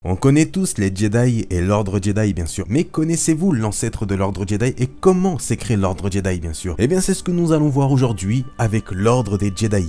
On connaît tous les Jedi et l'ordre Jedi bien sûr, mais connaissez-vous l'ancêtre de l'ordre Jedi et comment s'est créé l'ordre Jedi bien sûr? Eh bien c'est ce que nous allons voir aujourd'hui avec l'ordre des Jedi.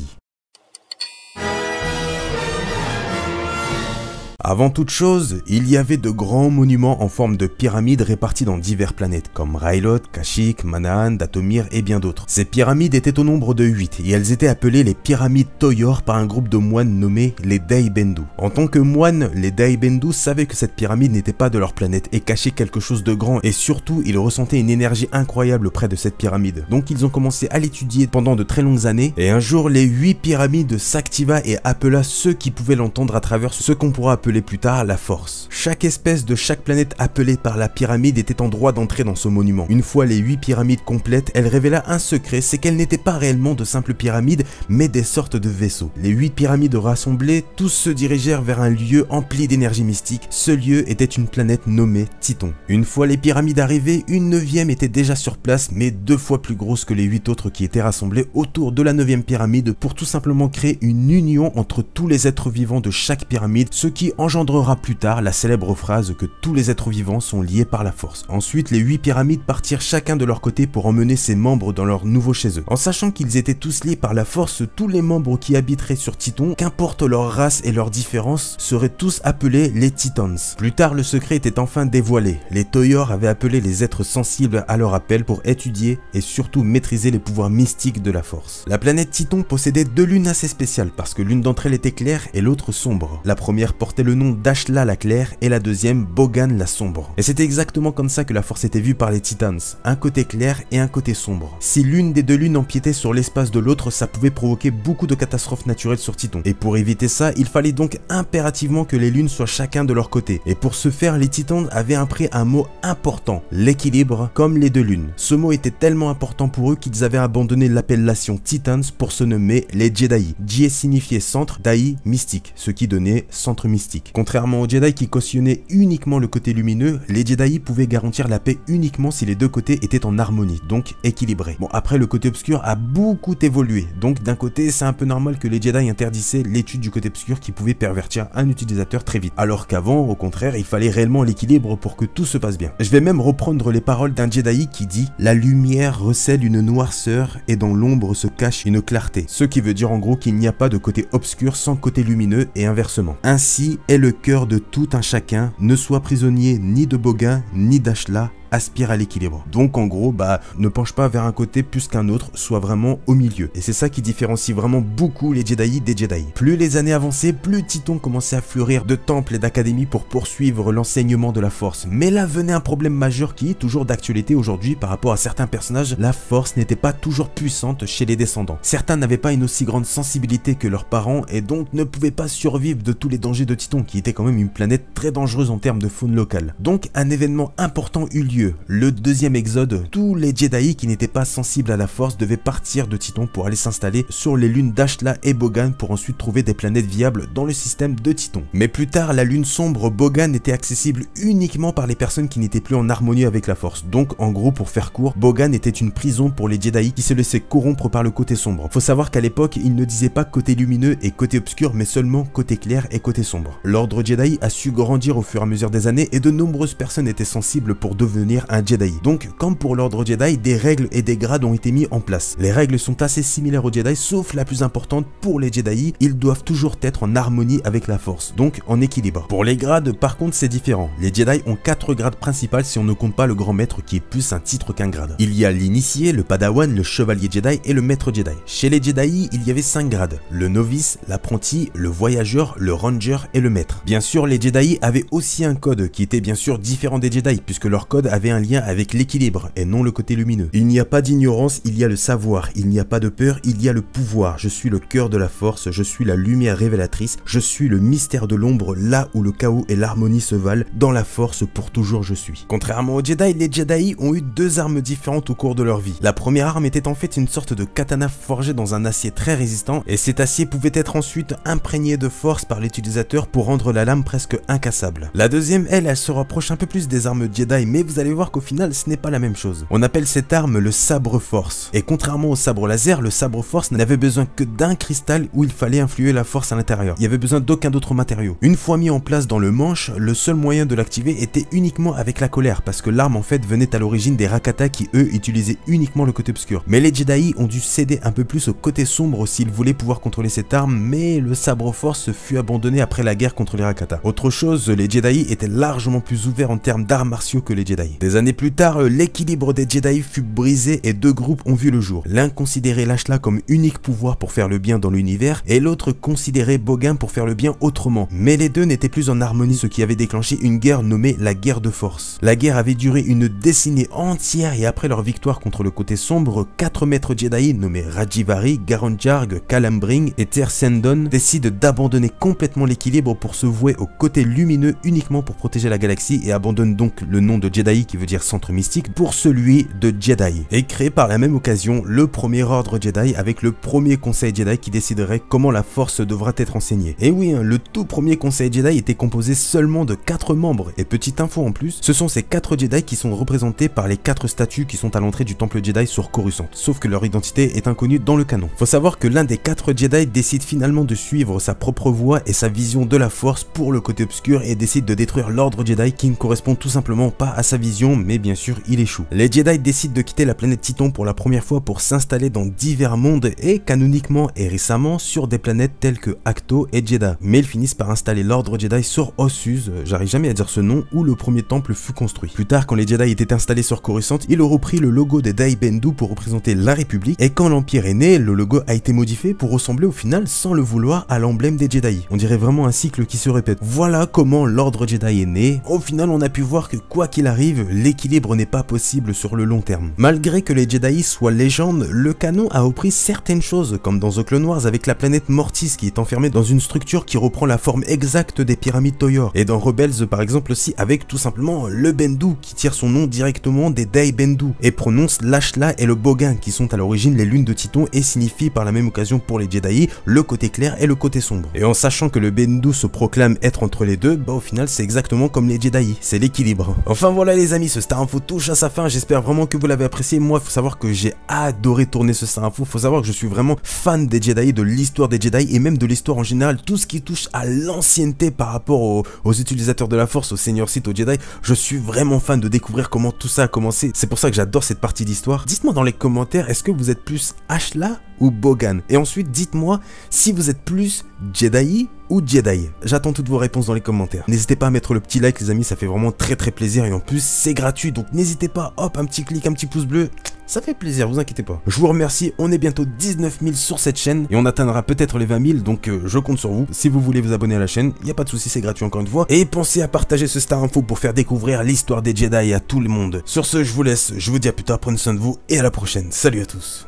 Avant toute chose, il y avait de grands monuments en forme de pyramides répartis dans diverses planètes, comme Ryloth, Kashyyyk, Manaan, Dathomir et bien d'autres. Ces pyramides étaient au nombre de 8 et elles étaient appelées les pyramides Toyor par un groupe de moines nommés les Dai Bendu. En tant que moines, les Dai Bendu savaient que cette pyramide n'était pas de leur planète et cachait quelque chose de grand et surtout ils ressentaient une énergie incroyable près de cette pyramide. Donc ils ont commencé à l'étudier pendant de très longues années et un jour les 8 pyramides s'activa et appela ceux qui pouvaient l'entendre à travers ce qu'on pourra appeler plus tard la force. Chaque espèce de chaque planète appelée par la pyramide était en droit d'entrer dans ce monument. Une fois les 8 pyramides complètes, elle révéla un secret, c'est qu'elles n'étaient pas réellement de simples pyramides, mais des sortes de vaisseaux. Les 8 pyramides rassemblées, tous se dirigèrent vers un lieu empli d'énergie mystique. Ce lieu était une planète nommée Titon. Une fois les pyramides arrivées, une 9e était déjà sur place, mais 2 fois plus grosse que les 8 autres qui étaient rassemblés autour de la 9e pyramide pour tout simplement créer une union entre tous les êtres vivants de chaque pyramide, ce qui engendrera plus tard la célèbre phrase que tous les êtres vivants sont liés par la force. Ensuite, les 8 pyramides partirent chacun de leur côté pour emmener ses membres dans leur nouveau chez eux. En sachant qu'ils étaient tous liés par la force, tous les membres qui habiteraient sur Titon, qu'importe leur race et leurs différences, seraient tous appelés les Titans. Plus tard, le secret était enfin dévoilé. Les Toyor avaient appelé les êtres sensibles à leur appel pour étudier et surtout maîtriser les pouvoirs mystiques de la force. La planète Titon possédait 2 lunes assez spéciales parce que l'une d'entre elles était claire et l'autre sombre. La première portait le nom d'Ashla la claire et la deuxième Bogan la sombre. Et c'était exactement comme ça que la force était vue par les Titans, un côté clair et un côté sombre. Si l'une des 2 lunes empiétait sur l'espace de l'autre, ça pouvait provoquer beaucoup de catastrophes naturelles sur Titon. Et pour éviter ça, il fallait donc impérativement que les lunes soient chacun de leur côté. Et pour ce faire, les Titans avaient appris un mot important, l'équilibre, comme les 2 lunes. Ce mot était tellement important pour eux qu'ils avaient abandonné l'appellation Titans pour se nommer les Jedi. Jie signifiait centre, Dai mystique, ce qui donnait centre mystique. Contrairement aux Jedi qui cautionnaient uniquement le côté lumineux, les Jedi pouvaient garantir la paix uniquement si les 2 côtés étaient en harmonie, donc équilibrés. Bon, après le côté obscur a beaucoup évolué, donc d'un côté c'est un peu normal que les Jedi interdisaient l'étude du côté obscur qui pouvait pervertir un utilisateur très vite, alors qu'avant, au contraire, il fallait réellement l'équilibre pour que tout se passe bien. Je vais même reprendre les paroles d'un Jedi qui dit « La lumière recèle une noirceur et dans l'ombre se cache une clarté », ce qui veut dire en gros qu'il n'y a pas de côté obscur sans côté lumineux et inversement. Ainsi est le cœur de tout un chacun, ne soit prisonnier ni de Bogan ni d'Ashla, aspire à l'équilibre. Donc en gros, ne penche pas vers un côté plus qu'un autre, soit vraiment au milieu. Et c'est ça qui différencie vraiment beaucoup les Jedi des Jedi. Plus les années avançaient, plus Titon commençait à fleurir de temples et d'académies pour poursuivre l'enseignement de la force. Mais là venait un problème majeur qui est toujours d'actualité aujourd'hui par rapport à certains personnages. La force n'était pas toujours puissante chez les descendants. Certains n'avaient pas une aussi grande sensibilité que leurs parents et donc ne pouvaient pas survivre de tous les dangers de Titon, qui était quand même une planète très dangereuse en termes de faune locale. Donc un événement important eut lieu. Le 2e exode, tous les Jedi qui n'étaient pas sensibles à la force devaient partir de Titon pour aller s'installer sur les lunes d'Ashla et Bogan pour ensuite trouver des planètes viables dans le système de Titon. Mais plus tard, la lune sombre Bogan était accessible uniquement par les personnes qui n'étaient plus en harmonie avec la force. Donc en gros, pour faire court, Bogan était une prison pour les Jedi qui se laissaient corrompre par le côté sombre. Faut savoir qu'à l'époque, ils ne disaient pas côté lumineux et côté obscur, mais seulement côté clair et côté sombre. L'ordre Jedi a su grandir au fur et à mesure des années et de nombreuses personnes étaient sensibles pour devenir un Jedi. Donc, comme pour l'ordre Jedi, des règles et des grades ont été mis en place. Les règles sont assez similaires aux Jedi, sauf la plus importante pour les Jedi, ils doivent toujours être en harmonie avec la force, donc en équilibre. Pour les grades, par contre, c'est différent. Les Jedi ont 4 grades principaux si on ne compte pas le grand maître qui est plus un titre qu'un grade. Il y a l'initié, le padawan, le chevalier Jedi et le maître Jedi. Chez les Jedi, il y avait 5 grades. Le novice, l'apprenti, le voyageur, le ranger et le maître. Bien sûr, les Jedi avaient aussi un code qui était bien sûr différent des Jedi puisque leur code avait un lien avec l'équilibre et non le côté lumineux. Il n'y a pas d'ignorance, il y a le savoir. Il n'y a pas de peur, il y a le pouvoir. Je suis le cœur de la force, je suis la lumière révélatrice, je suis le mystère de l'ombre, là où le chaos et l'harmonie se valent. Dans la force, pour toujours je suis. Contrairement aux Jedi, les Jedi ont eu 2 armes différentes au cours de leur vie. La première arme était en fait une sorte de katana forgé dans un acier très résistant et cet acier pouvait être ensuite imprégné de force par l'utilisateur pour rendre la lame presque incassable. La deuxième, elle se rapproche un peu plus des armes Jedi, mais vous allez allez voir qu'au final ce n'est pas la même chose. On appelle cette arme le sabre force. Et contrairement au sabre laser, le sabre force n'avait besoin que d'un cristal où il fallait influer la force à l'intérieur. Il n'y avait besoin d'aucun autre matériau. Une fois mis en place dans le manche, le seul moyen de l'activer était uniquement avec la colère, parce que l'arme en fait venait à l'origine des Rakata qui eux utilisaient uniquement le côté obscur. Mais les Jedi ont dû céder un peu plus au côté sombre s'ils voulaient pouvoir contrôler cette arme, mais le sabre force fut abandonné après la guerre contre les Rakata. Autre chose, les Jedi étaient largement plus ouverts en termes d'arts martiaux que les Jedi. Des années plus tard, l'équilibre des Jedi fut brisé et deux groupes ont vu le jour. L'un considérait l'Ashla comme unique pouvoir pour faire le bien dans l'univers et l'autre considérait Bogan pour faire le bien autrement. Mais les deux n'étaient plus en harmonie, ce qui avait déclenché une guerre nommée la guerre de force. La guerre avait duré une décennie entière et après leur victoire contre le côté sombre, 4 maîtres Jedi nommés Rajivari, Garon Jarg, Calambring et Ter Sendon décident d'abandonner complètement l'équilibre pour se vouer au côté lumineux uniquement pour protéger la galaxie et abandonnent donc le nom de Jedi qui veut dire centre mystique pour celui de Jedi. Et créé par la même occasion le premier ordre Jedi avec le premier conseil Jedi qui déciderait comment la force devra être enseignée. Et oui, le tout premier conseil Jedi était composé seulement de 4 membres et petite info en plus, ce sont ces 4 Jedi qui sont représentés par les 4 statues qui sont à l'entrée du temple Jedi sur Coruscant, sauf que leur identité est inconnue dans le canon. Faut savoir que l'un des 4 Jedi décide finalement de suivre sa propre voie et sa vision de la force pour le côté obscur et décide de détruire l'ordre Jedi qui ne correspond tout simplement pas à sa vision, mais bien sûr il échoue. Les Jedi décident de quitter la planète Titon pour la première fois pour s'installer dans divers mondes et canoniquement et récemment sur des planètes telles que Ahch-To et Jedha. Mais ils finissent par installer l'ordre Jedi sur Ossus, j'arrive jamais à dire ce nom, où le premier temple fut construit. Plus tard, quand les Jedi étaient installés sur Coruscant, ils ont repris le logo des Dai Bendu pour représenter la République, et quand l'Empire est né, le logo a été modifié pour ressembler au final, sans le vouloir, à l'emblème des Jedi. On dirait vraiment un cycle qui se répète. Voilà comment l'ordre Jedi est né. Au final, on a pu voir que quoi qu'il arrive, l'équilibre n'est pas possible sur le long terme. Malgré que les Jedi soient légendes, le canon a repris certaines choses, comme dans The Clone Wars avec la planète Mortis qui est enfermée dans une structure qui reprend la forme exacte des pyramides Toyor, et dans Rebels par exemple aussi avec tout simplement le Bendu qui tire son nom directement des Dai Bendu et prononce l'Ashla et le Bogan qui sont à l'origine les lunes de Titon et signifient par la même occasion pour les Jedi le côté clair et le côté sombre. Et en sachant que le Bendu se proclame être entre les deux, bah au final c'est exactement comme les Jedi, c'est l'équilibre. Enfin voilà les amis, ce Star Info touche à sa fin, j'espère vraiment que vous l'avez apprécié. Moi faut savoir que j'ai adoré tourner ce Star Info, faut savoir que je suis vraiment fan des Jedi, de l'histoire des Jedi et même de l'histoire en général, tout ce qui touche à l'ancienneté par rapport aux utilisateurs de la force, aux seigneurs Sith, aux Jedi. Je suis vraiment fan de découvrir comment tout ça a commencé, c'est pour ça que j'adore cette partie d'histoire. Dites-moi dans les commentaires, est-ce que vous êtes plus Ashla ou Bogan? Et ensuite dites-moi si vous êtes plus Jedi ou Jedi. J'attends toutes vos réponses dans les commentaires. N'hésitez pas à mettre le petit like les amis, ça fait vraiment très plaisir et en plus c'est gratuit, donc n'hésitez pas, hop, un petit clic, un petit pouce bleu, ça fait plaisir, vous inquiétez pas. Je vous remercie, on est bientôt 19 000 sur cette chaîne et on atteindra peut-être les 20 000, donc je compte sur vous. Si vous voulez vous abonner à la chaîne, il n'y a pas de souci, c'est gratuit encore une fois. Et pensez à partager ce Star Info pour faire découvrir l'histoire des Jedi à tout le monde. Sur ce, je vous laisse, je vous dis à plus tard, prenez soin de vous et à la prochaine. Salut à tous.